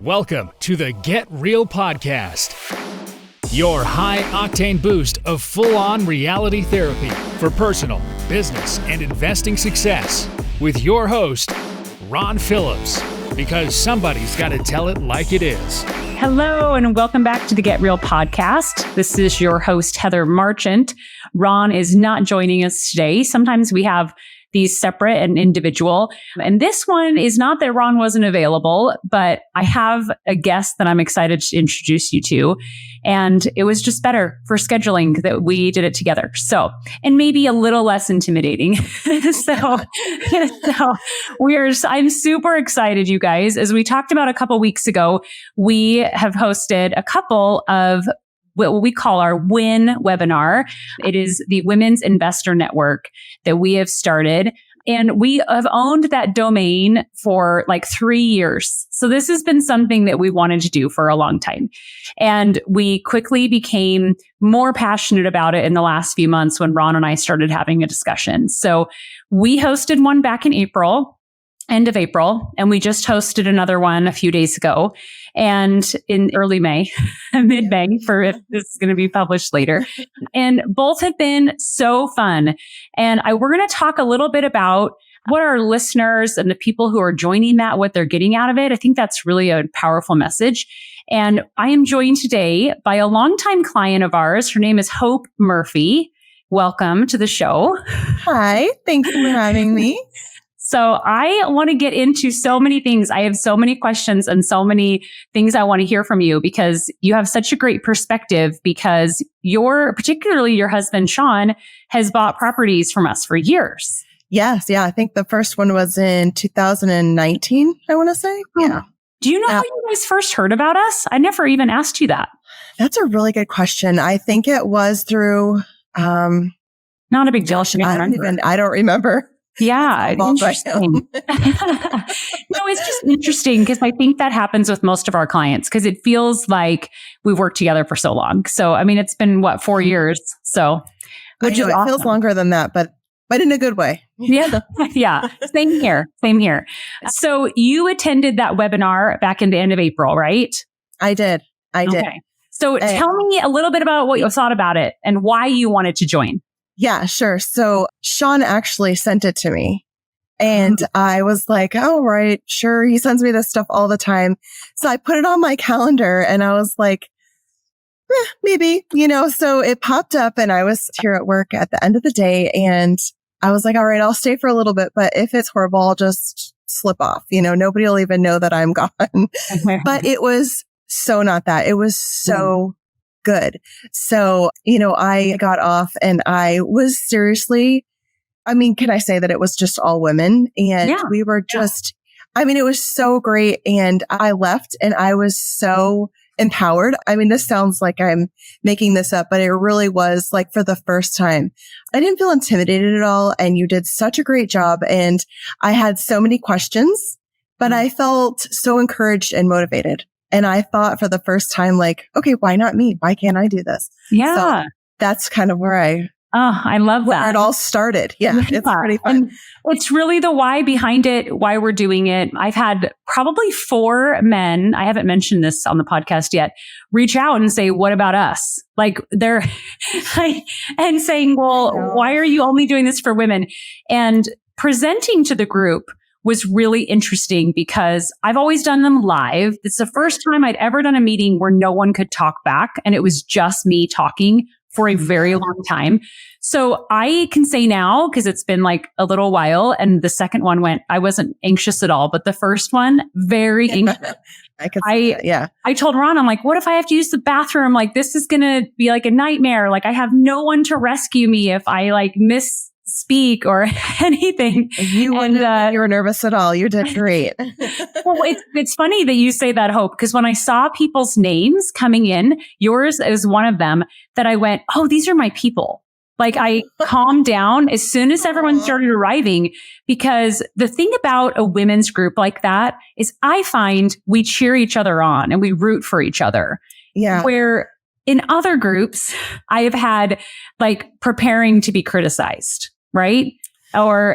Welcome to the Get Real Podcast, your high-octane boost of full-on reality therapy for personal, business, and investing success with your host, Ron Phillips, because somebody's got to tell it like it is. Hello, and welcome back to the Get Real Podcast. This is your host, Heather Marchant. Ron is not joining us today. Sometimes we have these separate and individual. And this one is not that Ron wasn't available, but I have a guest that I'm excited to introduce you to. And it was just better for scheduling that we did it together. So, and maybe a little less intimidating. I'm super excited, you guys. As we talked about a couple weeks ago, we have hosted a couple of what we call our WIN webinar. It is the Women's Investor Network that we have started. And we have owned that domain for like 3 years. So this has been something that we wanted to do for a long time. And we quickly became more passionate about it in the last few months when Ron and I started having a discussion. So we hosted one back in end of April, and we just hosted another one a few days ago, and in early May, mid-May, for if this is going to be published later. And both have been so fun. And we're going to talk a little bit about what our listeners and the people who are joining that, what they're getting out of it. I think that's really a powerful message. And I am joined today by a longtime client of ours. Her name is Hope Murphy. Welcome to the show. Hi, thanks for having me. So I want to get into so many things. I have so many questions and so many things I want to hear from you because you have such a great perspective, because particularly your husband, Sean, has bought properties from us for years. Yes. Yeah. I think the first one was in 2019, I want to say. Yeah. Do you know how you guys first heard about us? I never even asked you that. That's a really good question. I think it was through, not a big deal. I don't remember. Yeah, interesting. No, it's just interesting because I think that happens with most of our clients because it feels like we've worked together for so long. So, I mean, it's been 4 years. So, which is awesome. It feels longer than that, but in a good way. Yeah. Yeah. Same here. So you attended that webinar back in the end of April, right? I did. Okay. So tell me a little bit about what you thought about it and why you wanted to join. Yeah, sure. So Sean actually sent it to me and I was like, oh, right, sure. He sends me this stuff all the time. So I put it on my calendar and I was like, maybe, so it popped up and I was here at work at the end of the day and I was like, all right, I'll stay for a little bit, but if it's horrible, I'll just slip off. Nobody will even know that I'm gone. But it was so not that. It was so good. So, I got off and I was seriously, can I say that it was just all women and we were just, it was so great. And I left and I was so empowered. This sounds like I'm making this up, but it really was like for the first time. I didn't feel intimidated at all. And you did such a great job. And I had so many questions, but I felt so encouraged and motivated. And I thought for the first time, like, okay, why not me? Why can't I do this? Yeah. So that's kind of where I love that. Where it all started. Yeah. It's pretty fun. And it's really the why behind it, why we're doing it. I've had probably 4 men, I haven't mentioned this on the podcast yet, reach out and say, what about us? Like they're and saying, well, why are you only doing this for women? And presenting to the group was really interesting because I've always done them live. It's the first time I'd ever done a meeting where no one could talk back and it was just me talking for a very long time. So I can say now, because it's been like a little while, and the second one I wasn't anxious at all, but the first one, very anxious. I told Ron, I'm like, what if I have to use the bathroom? Like, this is going to be like a nightmare. Like, I have no one to rescue me if I misspeak or anything. You were nervous at all. You did great. Well, it's funny that you say that, Hope, because when I saw people's names coming in, yours is one of them, that I went, oh, these are my people. Like I calmed down as soon as everyone started arriving, because the thing about a women's group like that is I find we cheer each other on and we root for each other. Yeah. Where in other groups, I have had like preparing to be criticized, right? Or,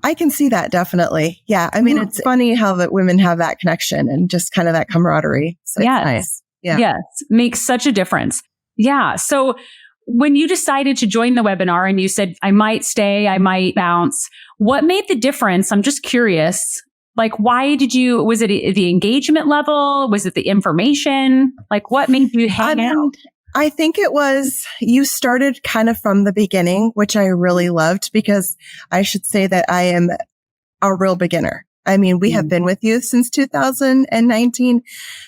I can see that definitely. Yeah. I mean, it's funny how that women have that connection and just kind of that camaraderie. So it's nice. Yeah. Yes. Makes such a difference. Yeah. So when you decided to join the webinar and you said, I might stay, I might bounce, what made the difference? I'm just curious. Like, why was it the engagement level? Was it the information? Like, what made you hang out? I think it was, you started kind of from the beginning, which I really loved, because I should say that I am a real beginner. I mean, we have been with you since 2019.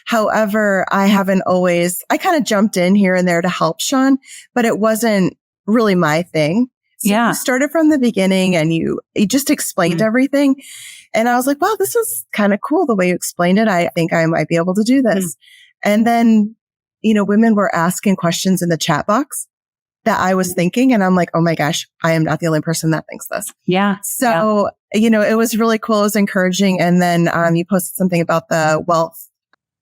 However, I kind of jumped in here and there to help Sean, but it wasn't really my thing. So you started from the beginning and you just explained everything. And I was like, wow, this is kind of cool the way you explained it. I think I might be able to do this. And then, women were asking questions in the chat box that I was thinking. And I'm like, oh my gosh, I am not the only person that thinks this. Yeah. So, it was really cool. It was encouraging. And then you posted something about the wealth.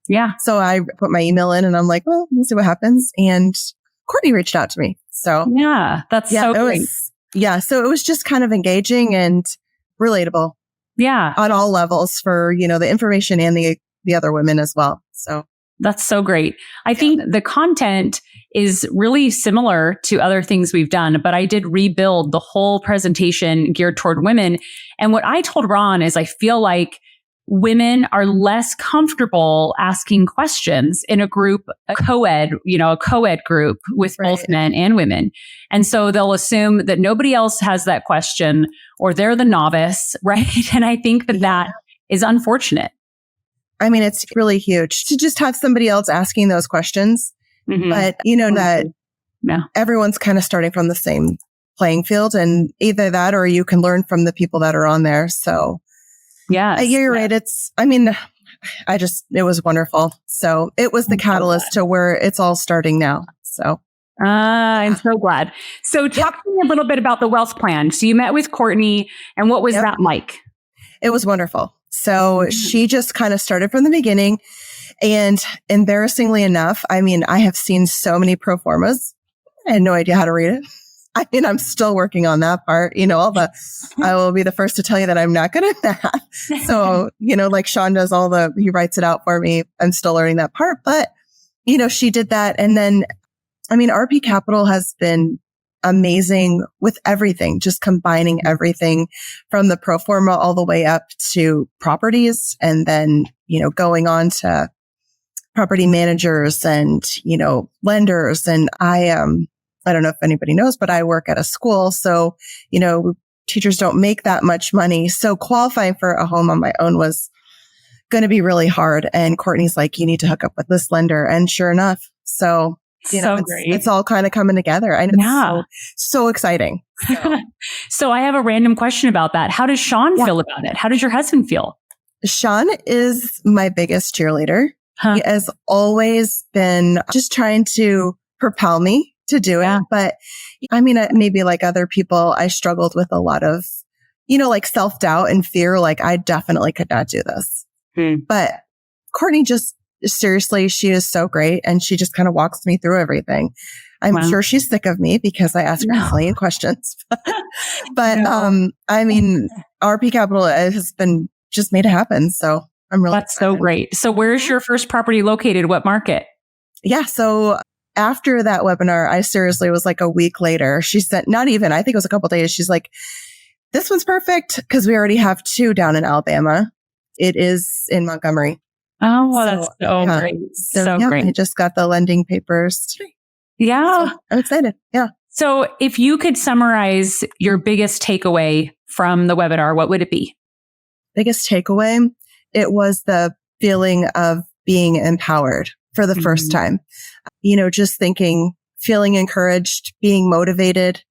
Yeah. So I put my email in and I'm like, well, we'll see what happens. And Courtney reached out to me. So yeah, that's so great. So it was just kind of engaging and relatable. Yeah. On all levels for, the information and the other women as well. So that's so great. I think the content is really similar to other things we've done, but I did rebuild the whole presentation geared toward women. And what I told Ron is I feel like women are less comfortable asking questions in a group, a co-ed group with both men and women. And so they'll assume that nobody else has that question or they're the novice, right? And I think that is unfortunate. I mean, it's really huge to just have somebody else asking those questions. But that everyone's kind of starting from the same playing field, and either that or you can learn from the people that are on there. So you're right. It was wonderful. So it was the catalyst to where it's all starting now. So I'm so glad. So talk to me a little bit about the wealth plan. So you met with Courtney, and what was that like? It was wonderful. So she just kind of started from the beginning, and embarrassingly enough, I mean, I have seen so many pro formas. I had no idea how to read it. I mean, I'm still working on that part, I will be the first to tell you that I'm not good at math. So, like Sean does he writes it out for me. I'm still learning that part, but, she did that. And then, I mean, RP Capital has been amazing with everything, just combining everything from the pro forma all the way up to properties. And then, going on to property managers and, lenders. And I don't know if anybody knows, but I work at a school. So, teachers don't make that much money. So qualifying for a home on my own was going to be really hard. And Courtney's like, you need to hook up with this lender. And sure enough, so, it's all kind of coming together. And it's so exciting. So I have a random question about that. How does Sean feel about it? How does your husband feel? Sean is my biggest cheerleader. He has always been just trying to propel me to do it. But I mean, maybe like other people, I struggled with a lot of, like self-doubt and fear. Like I definitely could not do this. But Courtney seriously, she is so great. And she just kind of walks me through everything. I'm sure she's sick of me because I ask her a million questions. But I mean, RP Capital has been just made it happen. So I'm really That's excited. So great. So where's your first property located? What market? Yeah. So after that webinar, I seriously was like a week later, she sent, not even, I think it was a couple of days. She's like, this one's perfect because we already have 2 down in Alabama. It is in Montgomery. Oh, well, that's so great. So great. I just got the lending papers today. Yeah. So I'm excited. Yeah. So if you could summarize your biggest takeaway from the webinar, what would it be? Biggest takeaway? It was the feeling of being empowered for the first time. Just feeling encouraged, being motivated,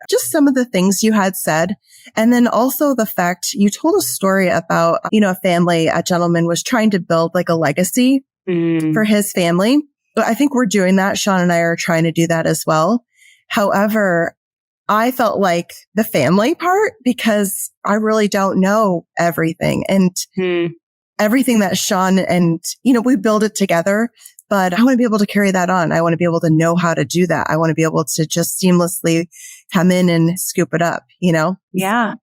just some of the things you had said. And then also the fact you told a story about, a gentleman was trying to build like a legacy for his family. I think we're doing that. Sean and I are trying to do that as well. However, I felt like the family part, because I really don't know everything and everything that Sean and, we build it together, but I want to be able to carry that on. I want to be able to know how to do that. I want to be able to just seamlessly come in and scoop it up, Yeah.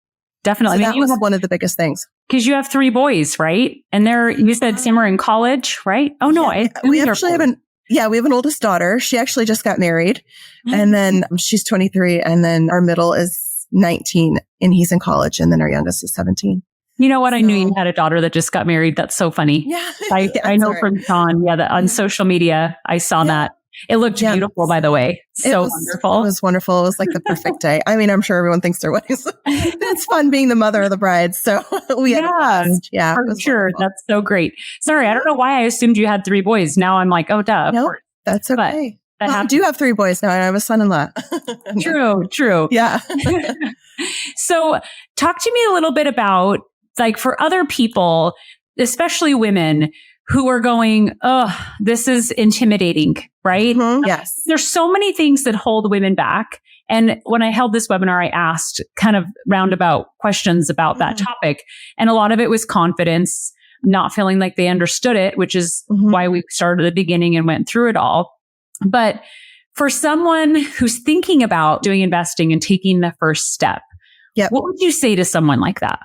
definitely. So that was one of the biggest things. Because you have 3 boys, right? And you said some are in college, right? Oh, no. Yeah, we actually have we have an oldest daughter. She actually just got married. And then she's 23. And then our middle is 19 and he's in college. And then our youngest is 17. You know what? I knew you had a daughter that just got married. That's so funny. Yeah. I know from Sean. Yeah. That on social media, I saw that. It looked beautiful, by the way. Wonderful. It was wonderful. It was like the perfect day. I mean, I'm sure everyone thinks their weddings. It's fun being the mother of the bride. So we had a blast. Yeah. For sure. Wonderful. That's so great. Sorry. I don't know why I assumed you had 3 boys. Now I'm like, oh, duh. No, that's okay. I do have 3 boys now and I have a son-in-law. True. Yeah. So talk to me a little bit about, like, for other people, especially women who are going, oh, this is intimidating, right? Mm-hmm. Yes. There's so many things that hold women back. And when I held this webinar, I asked kind of roundabout questions about that topic. And a lot of it was confidence, not feeling like they understood it, which is why we started at the beginning and went through it all. But for someone who's thinking about doing investing and taking the first step, what would you say to someone like that?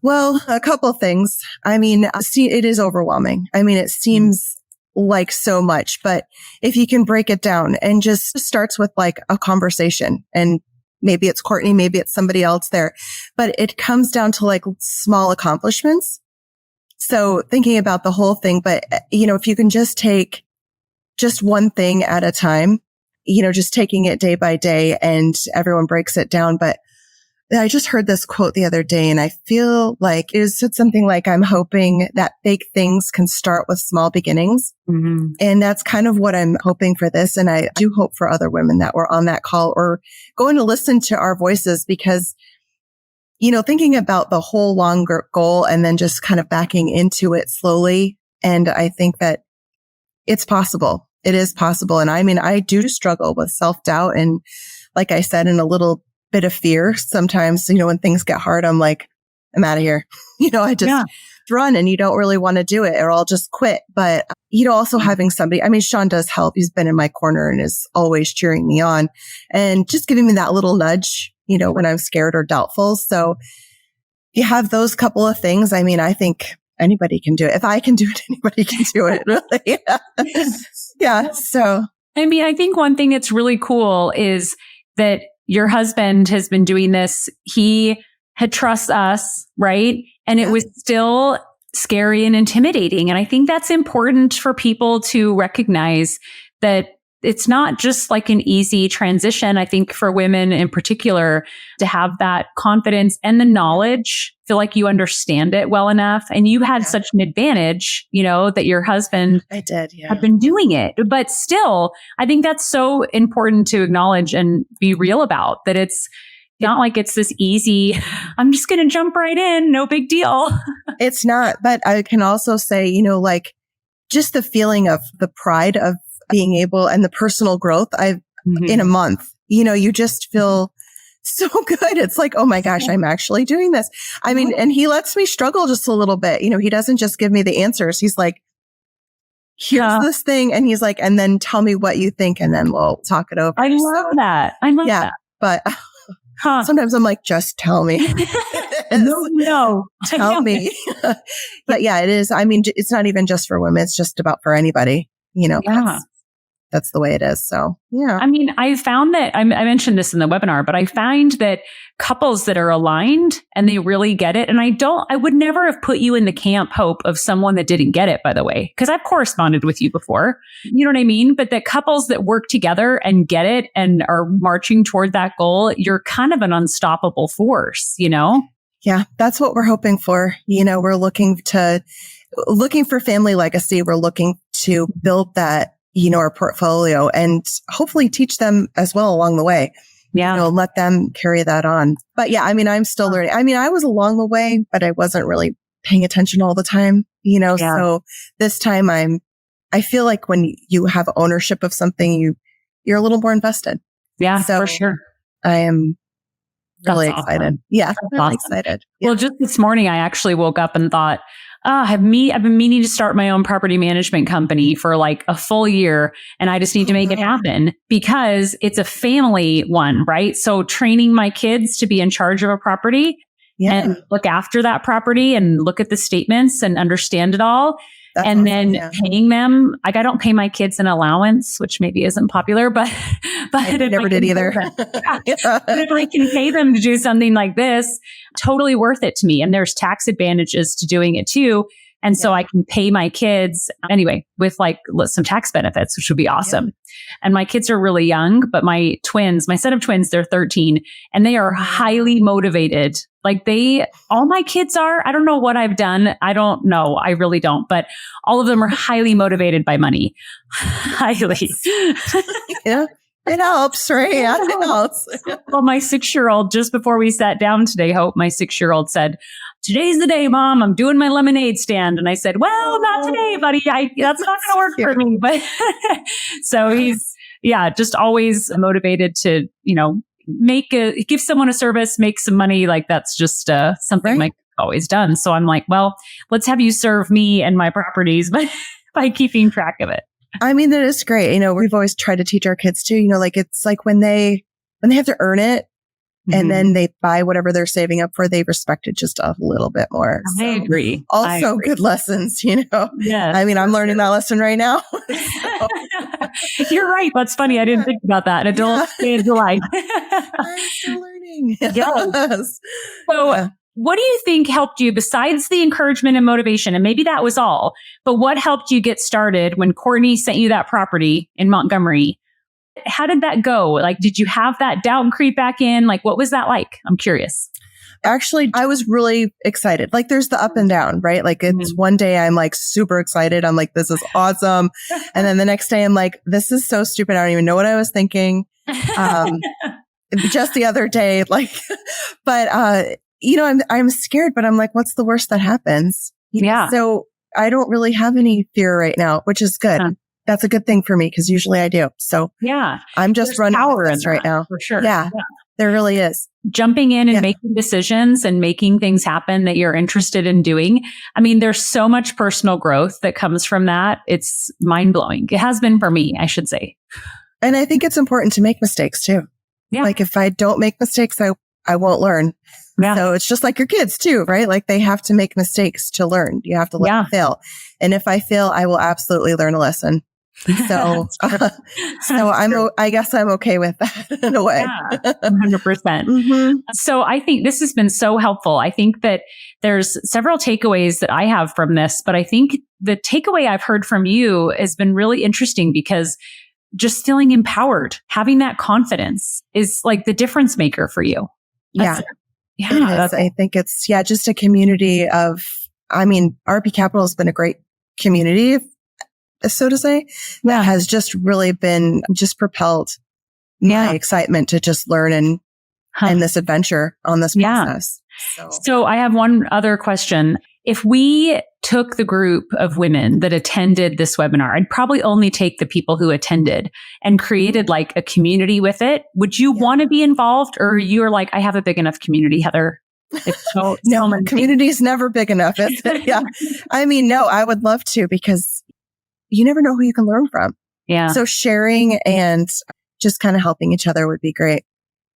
Well, a couple of things. I mean, it is overwhelming. I mean, it seems like so much, but if you can break it down and just starts with like a conversation, and maybe it's Courtney, maybe it's somebody else there, but it comes down to like small accomplishments. So thinking about the whole thing, but if you can just take just one thing at a time, just taking it day by day, and everyone breaks it down. But I just heard this quote the other day, and I feel like it said something like, I'm hoping that big things can start with small beginnings. Mm-hmm. And that's kind of what I'm hoping for this. And I do hope for other women that were on that call or going to listen to our voices, because, thinking about the whole longer goal and then just kind of backing into it slowly. And I think that it's possible. It is possible. And I mean, I do struggle with self-doubt. And like I said, in a little bit of fear sometimes, when things get hard, I'm like, I'm out of here. I just run, and you don't really want to do it, or I'll just quit. But, also having somebody, I mean, Sean does help. He's been in my corner and is always cheering me on and just giving me that little nudge, when I'm scared or doubtful. So you have those couple of things. I mean, I think anybody can do it. If I can do it, anybody can do it, really. Yeah. So, I mean, I think one thing that's really cool is that your husband has been doing this. He had trust us, right? And it was still scary and intimidating. And I think that's important for people to recognize that it's not just like an easy transition. I think for women in particular, to have that confidence and the knowledge, feel like you understand it well enough. And you had such an advantage, that your husband had been doing it. But still, I think that's so important to acknowledge and be real about, that it's not like it's this easy, I'm just going to jump right in, no big deal. It's not. But I can also say, like just the feeling of the pride of being able, and the personal growth in a month, you just feel so good. It's like, oh my gosh, I'm actually doing this. I mean, and he lets me struggle just a little bit. He doesn't just give me the answers. He's like, here's this thing. And he's like, and then tell me what you think, and then we'll talk it over. I love that. I love that. But sometimes I'm like, just tell me. No. Tell me. But yeah, it is. I mean, it's not even just for women. It's just about for anybody, That's the way it is. So, yeah. I mean, I found that I mentioned this in the webinar, but I find that couples that are aligned and they really get it. And I would never have put you in the camp, Hope, of someone that didn't get it, by the way, because I've corresponded with you before. You know what I mean? But that couples that work together and get it and are marching toward that goal, you're kind of an unstoppable force, Yeah, that's what we're hoping for. We're looking for family legacy. We're looking to build that, our portfolio, and hopefully teach them as well along the way. Yeah. Let them carry that on. But yeah, I mean, I'm still learning. I mean, I was along the way, but I wasn't really paying attention all the time, so this time I feel like when you have ownership of something, you're a little more invested. Yeah, so for sure. I am really excited. Yeah, really excited. Yeah. Well, just this morning, I actually woke up and thought, I've been meaning to start my own property management company for like a full year, and I just need to make it happen because it's a family one, right? So training my kids to be in charge of a property and look after that property and look at the statements and understand it all. That's and awesome, then paying them, like I don't pay my kids an allowance, which maybe isn't popular, but I never did either. But if I can pay them to do something like this, totally worth it to me. And there's tax advantages to doing it too. And so I can pay my kids anyway with like some tax benefits, which would be awesome. Yeah. And my kids are really young, but my set of twins, they're 13 and they are highly motivated. Like all my kids are. I don't know what I've done. I don't know. I really don't. But all of them are highly motivated by money. Highly. Yeah. It helps, right? Yeah, it helps. Well, my 6-year-old, just before we sat down today, Hope, my 6-year-old said, "Today's the day, Mom. I'm doing my lemonade stand." And I said, "Well, not today, buddy. That's not going to work for me." But so he's, just always motivated to, give someone a service, make some money. Like that's just something like I've always done. So I'm like, well, let's have you serve me and my properties by keeping track of it. I mean, that is great. We've always tried to teach our kids too, like it's like when they have to earn it and then they buy whatever they're saving up for, they respect it just a little bit more. I agree. Also good lessons, Yes. I mean, I'm learning that lesson right now. You're right. That's funny. I didn't think about that. Adult stage of life. I'm still learning. Yes. So what do you think helped you besides the encouragement and motivation? And maybe that was all, but what helped you get started when Courtney sent you that property in Montgomery? How did that go? Like, did you have that doubt creep back in? Like, what was that like? I'm curious. Actually, I was really excited. Like there's the up and down, right? Like it's one day I'm like super excited. I'm like, this is awesome. And then the next day I'm like, this is so stupid. I don't even know what I was thinking. Just the other day, but, I'm scared, but I'm like, what's the worst that happens? Yeah. So I don't really have any fear right now, which is good. That's a good thing for me because usually I do. So I'm just running power with this right now. For sure. Yeah, there really is. Jumping in and making decisions and making things happen that you're interested in doing. I mean, there's so much personal growth that comes from that. It's mind blowing. It has been for me, I should say. And I think it's important to make mistakes too. Yeah. Like if I don't make mistakes, I won't learn. Yeah. So it's just like your kids too, right? Like they have to make mistakes to learn. You have to let them fail. And if I fail, I will absolutely learn a lesson. So, I guess I'm okay with that in a way. Yeah, 100%. So I think this has been so helpful. I think that there's several takeaways that I have from this, but I think the takeaway I've heard from you has been really interesting because just feeling empowered, having that confidence is like the difference maker for you. Yeah. I think it's, just a community of, RP Capital has been a great community, so to say, that has just really been just propelled my excitement to just learn and this adventure on this process. So I have one other question. If we took the group of women that attended this webinar, I'd probably only take the people who attended and created like a community with it. Would you want to be involved or you're like, I have a big enough community, Heather? No, community is never big enough. Is it? Yeah. No, I would love to because you never know who you can learn from. Yeah. So sharing and just kind of helping each other would be great.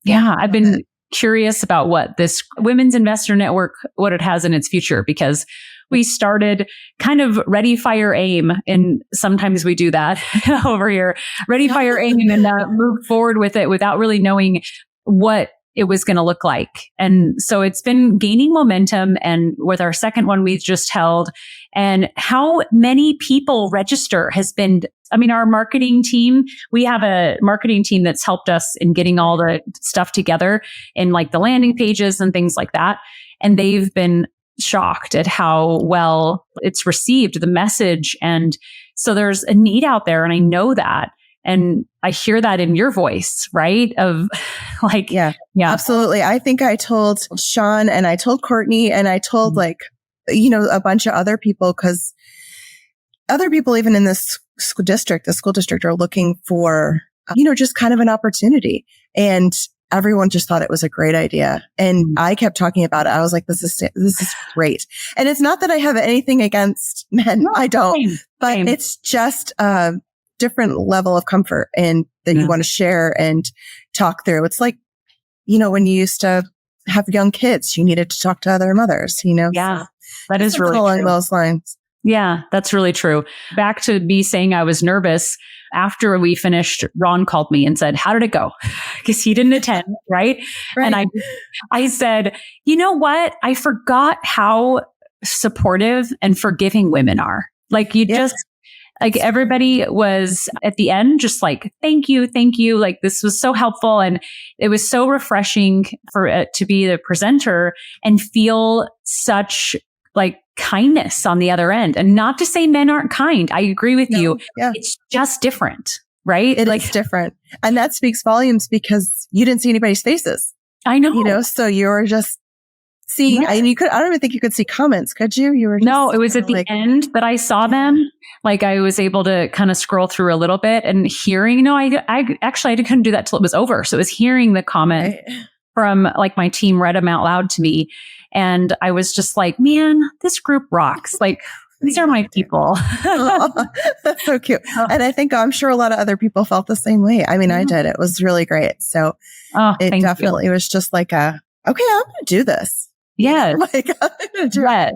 Yeah. I've been curious about what this Women's Investor Network, what it has in its future, because we started kind of ready, fire, aim. And sometimes we do that over here, ready, fire, aim, and move forward with it without really knowing what it was going to look like. And so it's been gaining momentum. And with our second one we've just held, and how many people register has been, our marketing team, we have a marketing team that's helped us in getting all the stuff together in like the landing pages and things like that. And they've been shocked at how well it's received, the message. And so there's a need out there. And I know that. And I hear that in your voice, right? Of like, yeah, absolutely. I think I told Sean and I told Courtney and I told a bunch of other people, because other people even in this school district are looking for, just kind of an opportunity. And everyone just thought it was a great idea. And I kept talking about it. I was like, this is great. And it's not that I have anything against men. No, I don't, but it's just a different level of comfort and that you want to share and talk through. It's like, when you used to have young kids, you needed to talk to other mothers, Yeah, so that is really along true. those lines. Yeah, that's really true. Back to me saying I was nervous after we finished, Ron called me and said, how did it go? Because he didn't attend, right? And I said, you know what? I forgot how supportive and forgiving women are. Like everybody was at the end, just like, thank you. Like, this was so helpful. And it was so refreshing for it to be the presenter and feel such like kindness on the other end. And not to say men aren't kind. I agree with you. Yeah. It's just different, right? It's different. And that speaks volumes because you didn't see anybody's faces. I know. So you're just seeing, and I don't even think you could see comments, could you? You were just, no, it was at the end that I saw them. Like, I was able to kind of scroll through a little bit and hearing, I couldn't do that till it was over. So it was hearing the comment from like my team read them out loud to me. And I was just like, man, this group rocks. Like, these are my people. That's so cute. And I'm sure a lot of other people felt the same way. I mean, I did. It was really great. So it definitely was just like okay, I'm going to do this. Yeah. Like, I'm going to do it.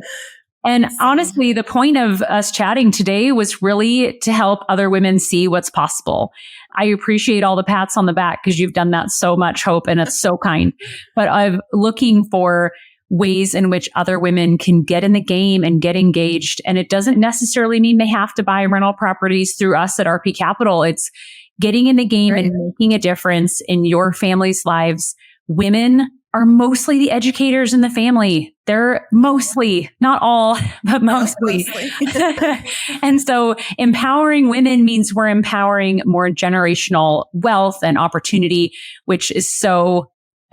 And honestly, the point of us chatting today was really to help other women see what's possible. I appreciate all the pats on the back because you've done that so much, Hope, and it's so kind. But I'm looking for ways in which other women can get in the game and get engaged. And it doesn't necessarily mean they have to buy rental properties through us at RP Capital. It's getting in the game and making a difference in your family's lives. Women are mostly the educators in the family. They're mostly, not all, but mostly. And so empowering women means we're empowering more generational wealth and opportunity, which is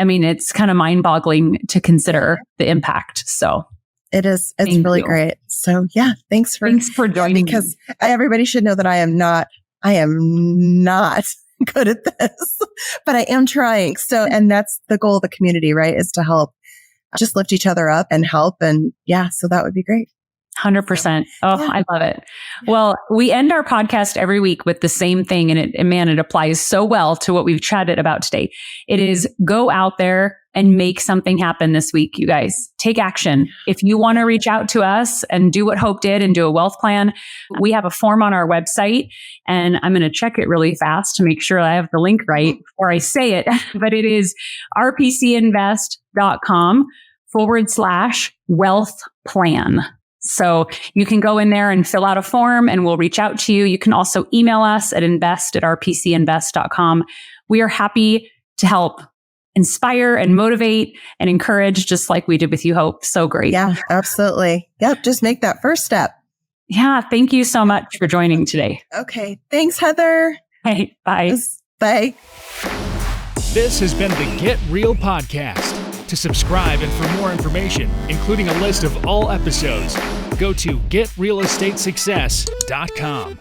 it's kind of mind-boggling to consider the impact. So it is. It's really great. So yeah, thanks for joining. Because everybody should know that I am not good at this, but I am trying. So, and that's the goal of the community, right? Is to help just lift each other up and help. And so that would be great. 100%. I love it. Well, we end our podcast every week with the same thing. And it applies so well to what we've chatted about today. It is go out there and make something happen this week, you guys. Take action. If you want to reach out to us and do what Hope did and do a wealth plan, we have a form on our website, and I'm going to check it really fast to make sure I have the link right before I say it. But it is rpcinvest.com/wealth plan. So you can go in there and fill out a form and we'll reach out to you. You can also email us at invest@rpcinvest.com. We are happy to help inspire and motivate and encourage, just like we did with you, Hope. So great. Yeah, absolutely. Yep. Just make that first step. Yeah. Thank you so much for joining today. Okay. Thanks, Heather. Hey, bye. Bye. This has been the Get Real Podcast. To subscribe and for more information, including a list of all episodes, go to getrealestatesuccess.com.